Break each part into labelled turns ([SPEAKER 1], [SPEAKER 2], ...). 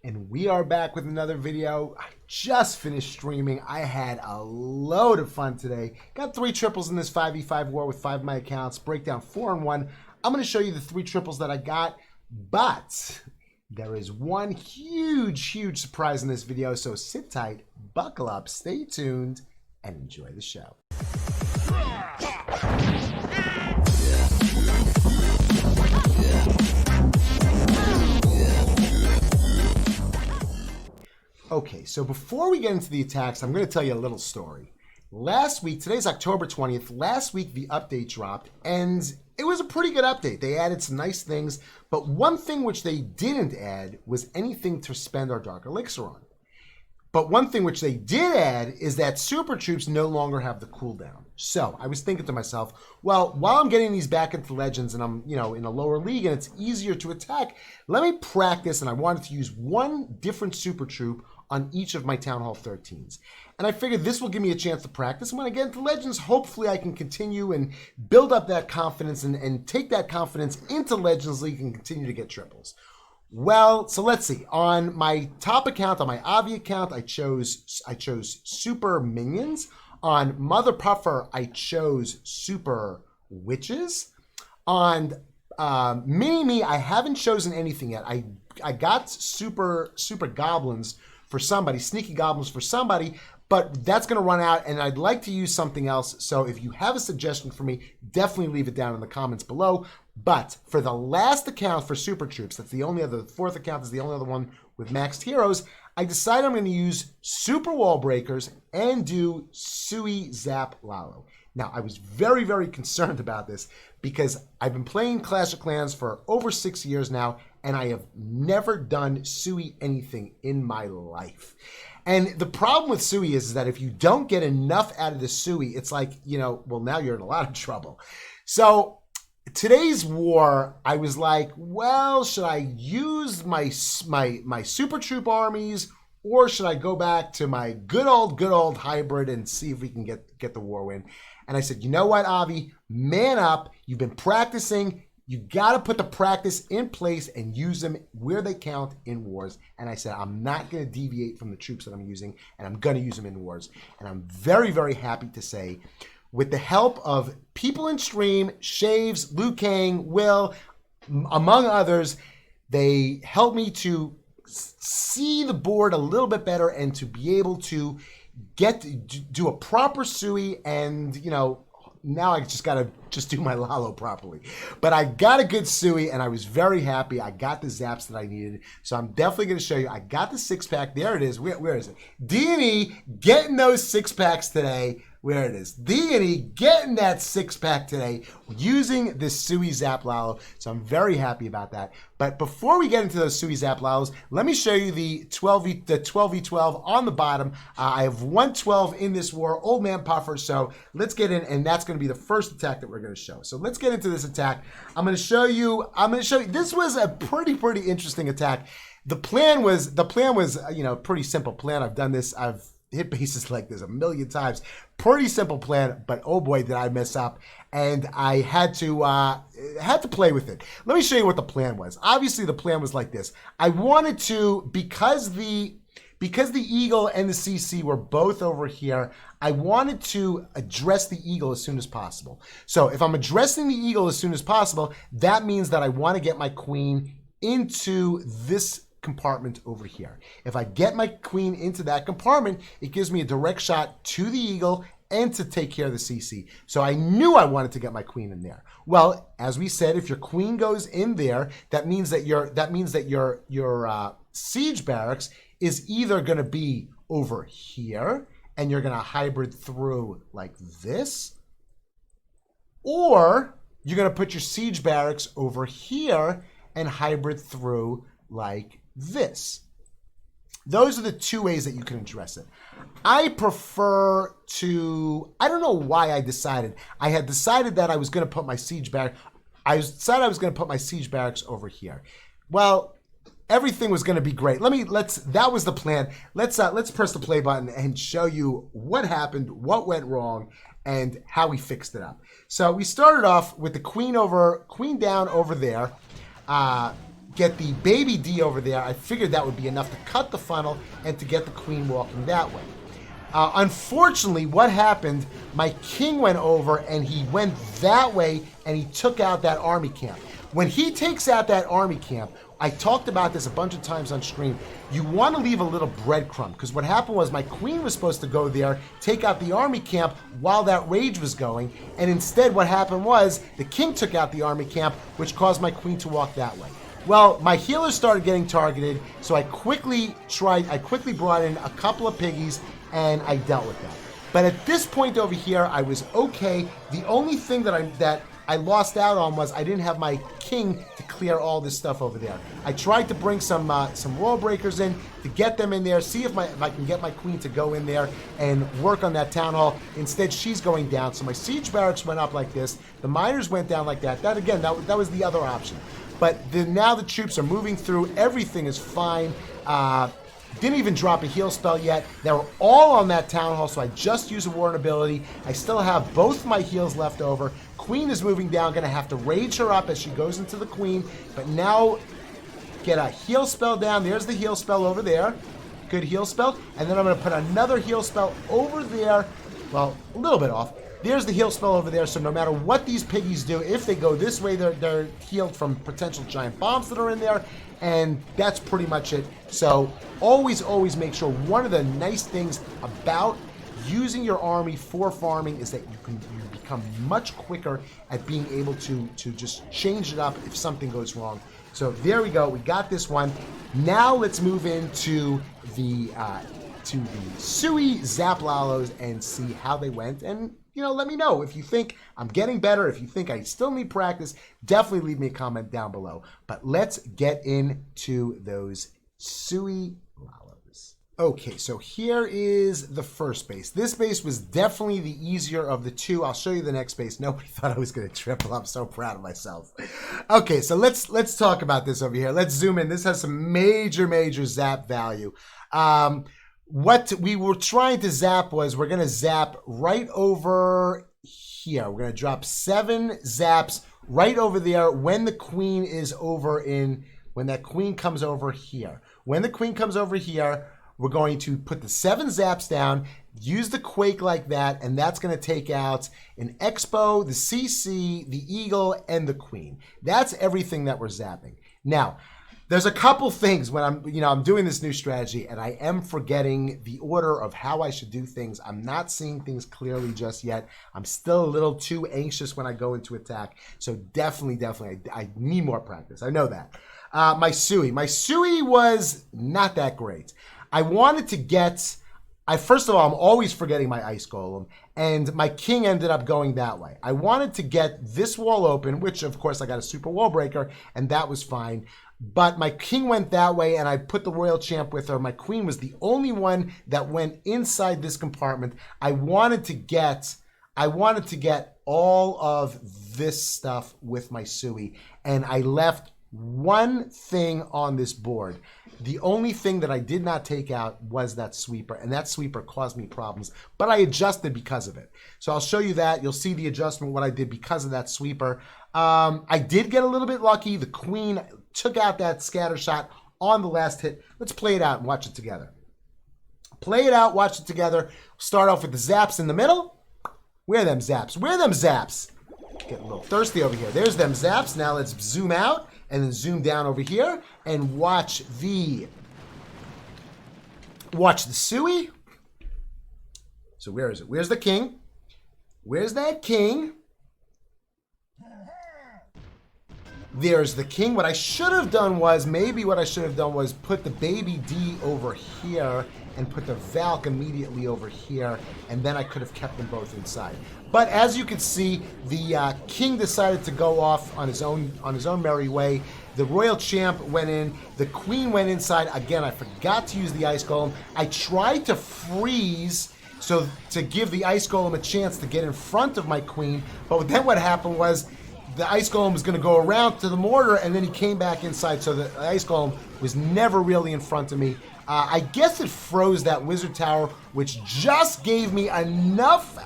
[SPEAKER 1] And we are back with another video. I just finished streaming. I had a load of fun today. Got 3 triples in this 5v5 war with 5 of my accounts. Breakdown 4 and 1. I'm going to show you the 3 triples that I got, but there is one huge surprise in this video. So sit tight, buckle up, stay tuned, and enjoy the show. Okay, so before we get into the attacks, I'm going to tell you a little story. Last week, today's October 20th, last week the update dropped, and it was a pretty good update. They added some nice things, but one thing which they didn't add was anything to spend our Dark Elixir on. But one thing which they did add is that Super Troops no longer have the cooldown. So I was thinking to myself, well, while I'm getting these back into Legends and I'm, in a lower league and it's easier to attack, let me practice, and I wanted to use one different Super Troop on each of my Town Hall 13s. And I figured this will give me a chance to practice. And when I get into Legends, hopefully I can continue and build up that confidence and take that confidence into Legends League and continue to get triples. Well, so let's see. On my top account, on my Avi account, I chose Super Minions. On Mother Puffer, I chose Super Witches. On Mini Me, I haven't chosen anything yet. I got Super Goblins for somebody, Sneaky Goblins for somebody, but that's going to run out, and I'd like to use something else. So if you have a suggestion for me, definitely leave it down in the comments below. But for the last account for Super Troops, that's the only other, the 4th account is the only other one with maxed heroes, I decided I'm going to use Super Wall Breakers and do Sui Zap Lalo. Now, I was very concerned about this because I've been playing Clash of Clans for over 6 years now, and I have never done Sui anything in my life. And the problem with Sui is that if you don't get enough out of the Sui, it's like, well, now you're in a lot of trouble. So today's war, I was like, well, should I use my Super Troop armies, or should I go back to my good old hybrid and see if we can get the war win? And I said, you know what, Avi, man up. You've been practicing. You got to put the practice in place and use them where they count in wars. And I said, I'm not going to deviate from the troops that I'm using, and I'm going to use them in wars. And I'm very happy to say, with the help of people in stream, Shaves, Liu Kang, Will, among others, they helped me to see the board a little bit better and to be able to do a proper Sui, and now I just gotta do my Lalo properly. But I got a good Sui, and I was very happy. I got the zaps that I needed, so I'm definitely gonna show you. I got the 6-pack. There it is. Where is it? D&E getting those 6-packs today. Where it is. D&E getting that 6-pack today using this Sui Zap Lalo. So I'm very happy about that. But before we get into those Sui Zap Lalos, let me show you the 12v12 on the bottom. I have 112 in this war, Old Man Puffer. So let's get in, and that's going to be the first attack that we're going to show. So let's get into this attack. I'm going to show you. This was a pretty interesting attack. The plan was pretty simple plan. I've done this. I've hit bases like this a million times. Pretty simple plan, but oh boy, did I mess up, and I had to play with it. Let me show you what the plan was. Obviously, the plan was like this. I wanted to, because the Eagle and the CC were both over here, I wanted to address the Eagle as soon as possible. So if I'm addressing the Eagle as soon as possible, that means that I want to get my queen into this compartment over here. If I get my queen into that compartment, it gives me a direct shot to the Eagle and to take care of the CC. So I knew I wanted to get my queen in there. Well, as we said, if your queen goes in there, that means that your siege barracks is either going to be over here, and you're going to hybrid through like this, or you're going to put your siege barracks over here and hybrid through like this. Those are the 2 ways that you can address it. I prefer to, I don't know why I decided. I had decided that I was going to put my siege barracks, over here. Well, everything was going to be great. That was the plan. Let's press the play button and show you what happened, what went wrong, and how we fixed it up. So we started off with the queen down over there. get the baby D over there. I figured that would be enough to cut the funnel and to get the queen walking that way. Unfortunately, what happened, my king went over and he went that way and he took out that army camp. When he takes out that army camp, I talked about this a bunch of times on stream, you want to leave a little breadcrumb, because what happened was my queen was supposed to go there, take out the army camp while that rage was going, and instead what happened was the king took out the army camp, which caused my queen to walk that way. Well, my healers started getting targeted, so I quickly brought in a couple of piggies, and I dealt with that. But at this point over here, I was okay. The only thing that I lost out on was I didn't have my king to clear all this stuff over there. I tried to bring some wall breakers in to get them in there, see if I can get my queen to go in there and work on that town hall. Instead, she's going down. So my siege barracks went up like this. The miners went down like that. That again, that was the other option. But now the troops are moving through. Everything is fine. Didn't even drop a heal spell yet. They were all on that town hall, so I just used a warren ability. I still have both my heals left over. Queen is moving down. Going to have to rage her up as she goes into the queen. But now get a heal spell down. There's the heal spell over there. Good heal spell. And then I'm going to put another heal spell over there. Well, a little bit off. There's the heal spell over there, so no matter what these piggies do, if they go this way, they're healed from potential giant bombs that are in there, and that's pretty much it. So always make sure, one of the nice things about using your army for farming is that you become much quicker at being able to just change it up if something goes wrong. So there we go, we got this one. Now let's move into the sui zap Lalos and see how they went, and let me know if you think I'm getting better. If you think I still need practice, definitely leave me a comment down below. But let's get into those sui Lalos. Okay, so here is the first base. This base was definitely the easier of the two. I'll show you the next base. Nobody thought I was going to triple. I'm so proud of myself. Okay, so let's talk about this over here. Let's zoom in. This has some major zap value. What we were trying to zap was we're going to zap right over here. We're going to drop 7 zaps right over there when the queen is when that queen comes over here. When the queen comes over here, we're going to put the 7 zaps down, use the quake like that, and that's going to take out an Expo, the CC, the Eagle, and the queen. That's everything that we're zapping. Now, there's a couple things when I'm doing this new strategy, and I am forgetting the order of how I should do things. I'm not seeing things clearly just yet. I'm still a little too anxious when I go into attack. So definitely, I need more practice. I know that. My sui was not that great. I wanted to get. First of all, I'm always forgetting my ice golem, and my king ended up going that way. I wanted to get this wall open, which of course I got a super wall breaker, and that was fine. But my king went that way, and I put the royal champ with her. My queen was the only one that went inside this compartment. I wanted to get all of this stuff with my sui, and I left one thing on this board. The only thing that I did not take out was that sweeper, and that sweeper caused me problems, but I adjusted because of it. So I'll show you that. You'll see the adjustment, what I did because of that sweeper. I did get a little bit lucky. The queen took out that scatter shot on the last hit. Let's play it out and watch it together. Play it out, watch it together. Start off with the zaps in the middle. Where are them zaps? Where are them zaps? Getting a little thirsty over here. There's them zaps. Now let's zoom out and then zoom down over here and watch the sui. So where is it? Where's the king? Where's that king? There's the king. What I should have done was, put the baby D over here and put the Valk immediately over here, and then I could have kept them both inside. But as you can see, the king decided to go off on his own merry way. The royal champ went in. The queen went inside. Again, I forgot to use the ice golem. I tried to freeze so to give the ice golem a chance to get in front of my queen, but then what happened was the ice golem was going to go around to the mortar, and then he came back inside, so the ice golem was never really in front of me. I guess it froze that wizard tower, which just gave me enough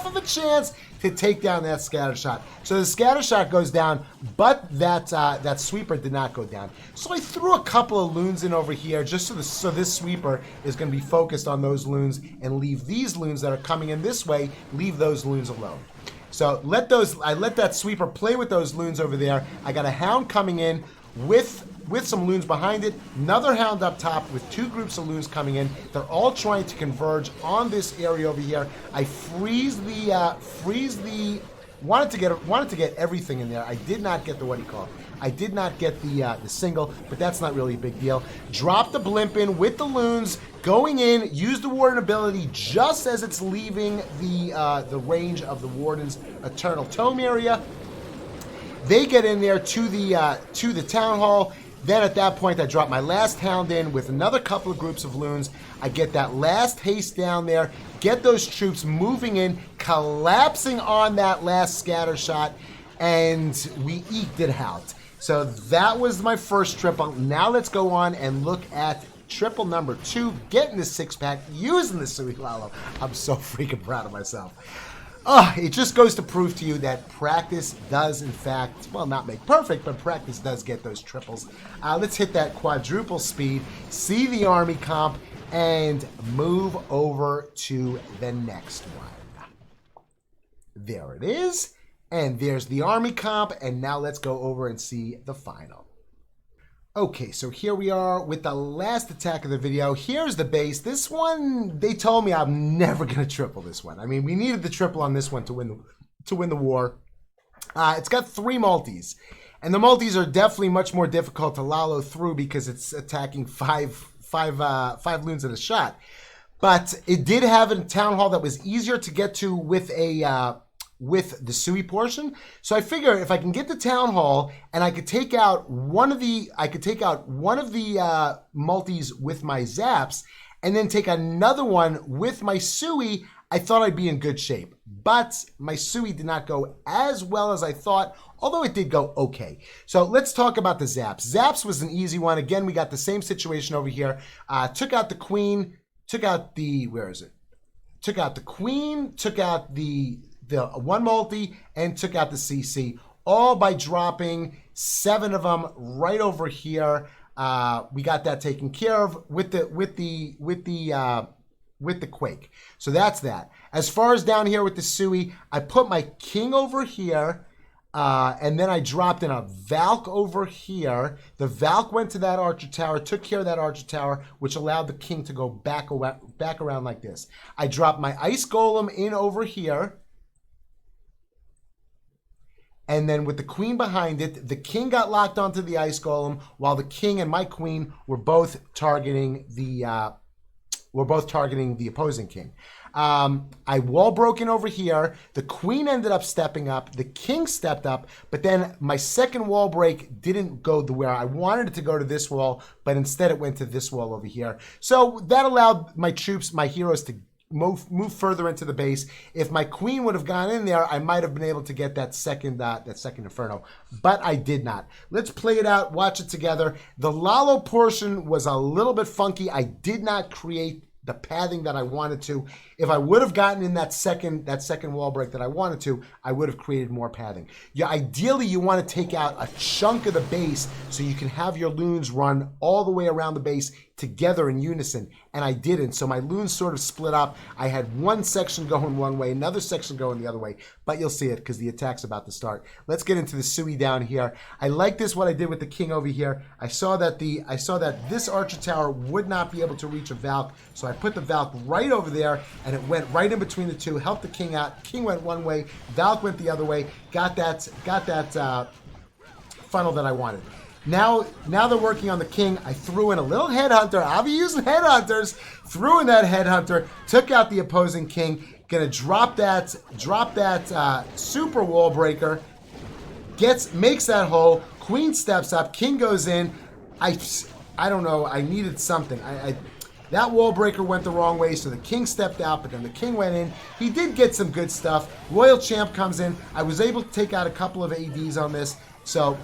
[SPEAKER 1] of a chance to take down that scatter shot. So the scatter shot goes down, but that sweeper did not go down. So I threw a couple of loons in over here, just so this sweeper is going to be focused on those loons and leave these loons that are coming in this way, leave those loons alone. So I let that sweeper play with those loons over there. I got a hound coming in with some loons behind it, another hound up top with two groups of loons coming in. They're all trying to converge on this area over here. I wanted to get everything in there. I did not get the I did not get the single, but that's not really a big deal. Drop the blimp in with the loons, going in, use the warden ability just as it's leaving the range of the warden's eternal tome area. They get in there to the town hall. Then at that point, I drop my last hound in with another couple of groups of loons. I get that last haste down there, get those troops moving in, collapsing on that last scatter shot, and we eked it out. So that was my first triple. Now let's go on and look at triple number 2, getting the six-pack, using the sui Lalo. I'm so freaking proud of myself. It just goes to prove to you that practice does, in fact, well, not make perfect, but practice does get those triples. Let's hit that quadruple speed, see the army comp, and move over to the next one. There it is. And there's the army comp, and now let's go over and see the final. Okay, so here we are with the last attack of the video. Here's the base. This one, they told me I'm never going to triple this one. I mean, we needed the triple on this one to win the war. It's got 3 multis, and the multis are definitely much more difficult to Lalo through because it's attacking five loons in a shot. But it did have a town hall that was easier to get to with the sui portion. So I figure if I can get the town hall and I could take out one of the multis with my zaps and then take another one with my sui, I thought I'd be in good shape. But my sui did not go as well as I thought, although it did go okay. So let's talk about the zaps. Zaps was an easy one. Again, we got the same situation over here. Took out the queen, took out the, where is it? Took out the queen, took out the one multi, and took out the CC, all by dropping 7 of them right over here. We got that taken care of with the quake. So that's that. As far as down here with the sui, I put my king over here, and then I dropped in a Valk over here. The Valk went to that archer tower, took care of that archer tower, which allowed the king to go back around like this. I dropped my ice golem in over here. And then with the queen behind it, the king got locked onto the ice golem, while the king and my queen were both targeting the opposing king. I wall broke in over here. The queen ended up stepping up. The king stepped up, but then my second wall break didn't go to where I wanted it to go, to this wall, but instead it went to this wall over here. So that allowed my troops, my heroes, to move further into the base. If my queen would have gone in there, I might have been able to get that second inferno, but I did not. Let's play it out, watch it together. The Lalo portion was a little bit funky. I did not create the padding that I wanted to. If I would have gotten in that second wall break that I wanted to, I would have created more padding. Yeah, ideally you want to take out a chunk of the base so you can have your loons run all the way around the base together in unison, and I didn't. So my loons sort of split up. I had one section going one way, another section going the other way, but you'll see it because the attack's about to start. Let's get into the sui down here. I like this, what I did with the king over here. I saw that this archer tower would not be able to reach a Valk, so I put the Valk right over there, and it went right in between the two, helped the king out. King went one way, Valk went the other way, got that funnel that I wanted. Now they're working on the king. I threw in a little headhunter. I'll be using headhunters. Threw in that headhunter, took out the opposing king. Gonna drop that super wall breaker. Makes that hole. Queen steps up. King goes in. I don't know. I needed something. That wall breaker went the wrong way, so the king stepped out, but then the king went in. He did get some good stuff. Royal Champ comes in. I was able to take out a couple of ADs on this, so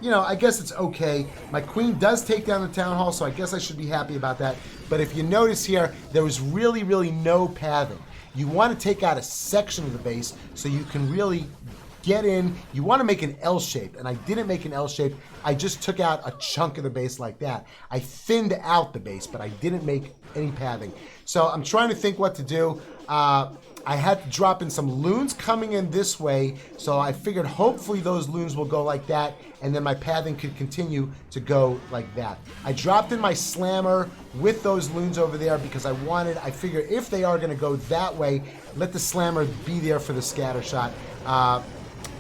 [SPEAKER 1] you know, I guess it's okay. My queen does take down the town hall, so I guess I should be happy about that. But if you notice here, there was really, really no pathing. You want to take out a section of the base so you can really get in. You want to make an L shape, and I didn't make an L shape. I just took out a chunk of the base like that. I thinned out the base, but I didn't make any pathing. So I'm trying to think what to do. I had to drop in some loons coming in this way, so I figured hopefully those loons will go like that, and then my pathing could continue to go like that. I dropped in my slammer with those loons over there because I figured if they are going to go that way, let the slammer be there for the scatter shot.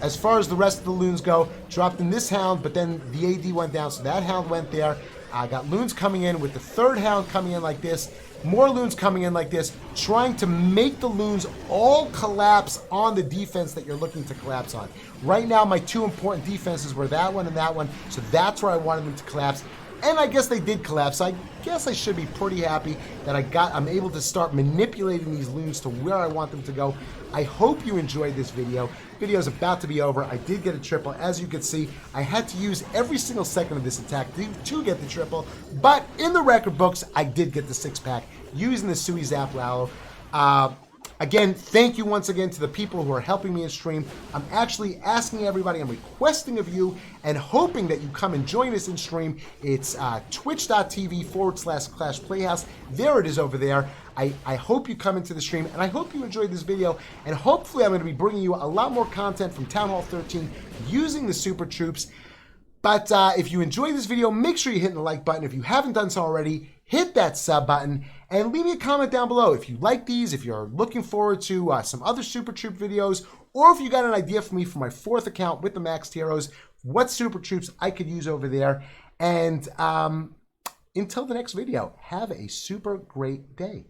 [SPEAKER 1] As far as the rest of the loons go, dropped in this hound, but then the AD went down, so that hound went there. I got loons coming in with the third hound coming in like this, more loons coming in like this, trying to make the loons all collapse on the defense that you're looking to collapse on. Right now, my two important defenses were that one and that one, so that's where I wanted them to collapse. And I guess they did collapse. I guess I should be pretty happy that I'm able to start manipulating these loons to where I want them to go. I hope you enjoyed this video. Video is about to be over. I did get a triple. As you can see, I had to use every single second of this attack to get the triple. But in the record books, I did get the 6-pack using the sui zap Lalo. Again, thank you once again to the people who are helping me in stream. I'm actually asking everybody, I'm requesting of you and hoping that you come and join us in stream. It's twitch.tv/Clash Playhouse. There it is over there. I hope you come into the stream, and I hope you enjoyed this video, and hopefully I'm going to be bringing you a lot more content from Town Hall 13 using the Super Troops. But if you enjoyed this video, make sure you hit the like button. If you haven't done so already, hit that sub button and leave me a comment down below if you like these, if you're looking forward to some other Super Troop videos, or if you got an idea for me for my 4th account with the Maxed Heroes, what Super Troops I could use over there. And until the next video, have a super great day.